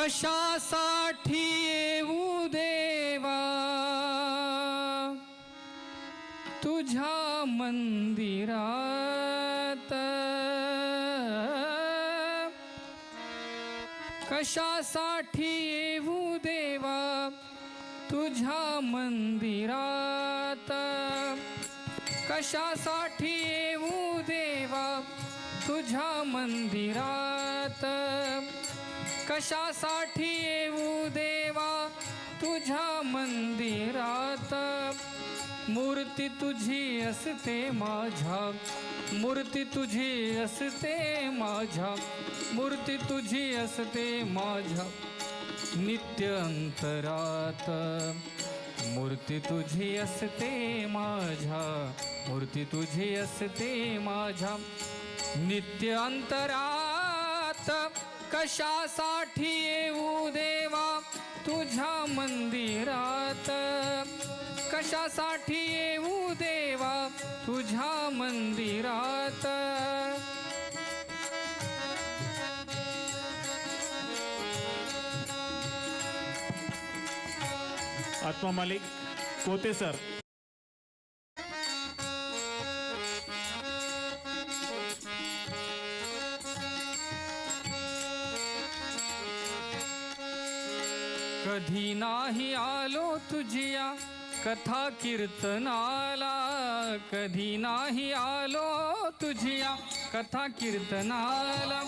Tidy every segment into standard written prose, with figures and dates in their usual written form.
कशासाठी येऊ देवा तुझ्या मंदिरात, कशासाठी येऊ देवा तुझ्या मंदिरात, कशासाठी येऊ देवा तुझ्या मंदिरात, कशासाठी येऊ देवा तुझ्या मंदिरात. मूर्ती तुझी असते माझ्या, मूर्ती तुझी असते माझ्या, मूर्ती तुझी असते माझ्या नित्य अंतरात. मूर्ती तुझी असते माझ्या, मूर्ती तुझी असते माझ्या नित्य अंतरात. कशासाठी येऊ देवा तुझ्या मंदिरात, कशासाठी येऊ देवा तुझ्या मंदिरात. आत्मा मालिक कोते सर. कधी नाही आलो तुझिया कथा कीर्तनाला, कधी नाही आलो तुझिया कथा कीर्तनाला,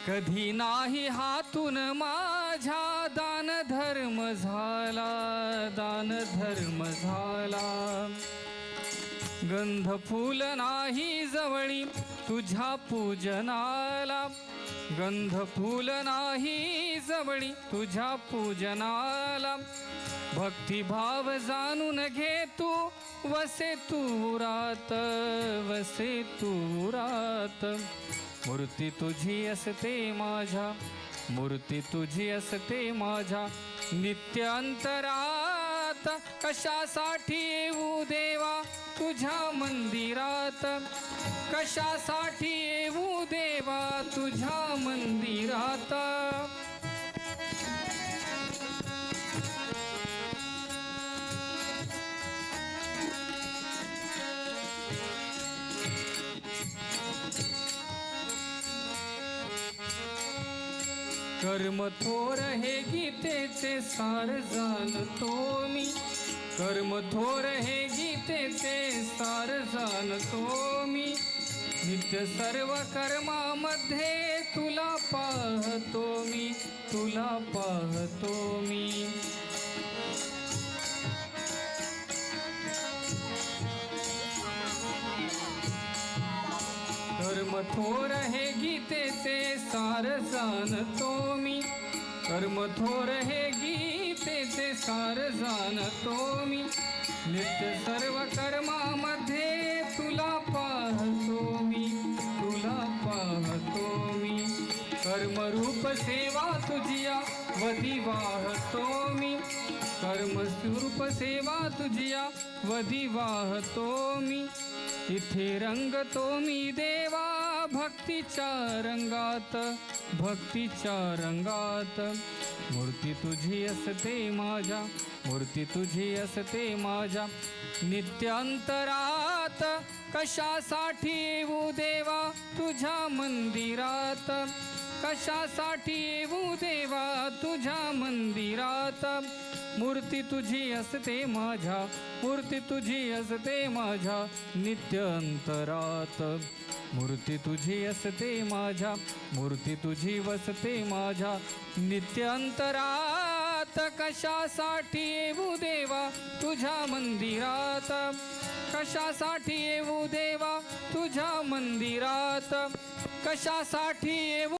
कधी नाही हातून माझ्या दान धर्म झाला, दान धर्म झाला. गंध फूल नाही जवळी तुझ्या पूजनाला, गंध फूल नाही जवळी तुझ्या पूजनाला. भक्तिभाव जाणून घे तू वसे तू रात, वसे तू रात. मूर्ती तुझी असते माझ्या, मूर्ती तुझी असते माझ्या नित्य अंतरात. कशासाठी येऊ देवा तुझ्या मंदिरात, कशासाठी येऊ देवा तुझ्या मंदिरात. कर्म थोर हे गीतेचे सार जाणतो मी, कर्म थोर हे गीतेचे सार जाणतो मी. नित्य सर्व कर्मामध्ये तुला पाहतो मी, तुला पाहतो मी. कर्म थोर हे गीतेचे सार जाणतो मी, कर्म थोर हे गीतेचे सार जाणतो मी. नित्य सर्व कर्मामध्ये तुला पाहतो मी, तुला पाहतो मी. कर्मरूप सेवा तुझिया वदी वाहतो मी, कर्मस्वरूप सेवा तुझिया वदी वाहतो मी. इथे रंगतो मी देवा भक्तीच्या रंगात, भक्तीच्या रंगात. मूर्ती तुझी असते माझ्या, मूर्ती तुझी असते माझ्या नित्य अंतरात. कशासाठी येऊ देवा तुझ्या मंदिरात, कशासाठी येऊ देवा तुझ्या मंदिरात. मूर्ती तुझी असते माझ्या, मूर्ती तुझी असते माझ्या नित्य अंतरात. मूर्ती तुझी असते माझ्या, मूर्ती तुझी वसते माझ्या नित्य अंतरात. कशासाठी येऊ देवा तुझ्या मंदिरात, कशासाठी येऊ देवा तुझ्या मंदिरात, कशासाठी येऊ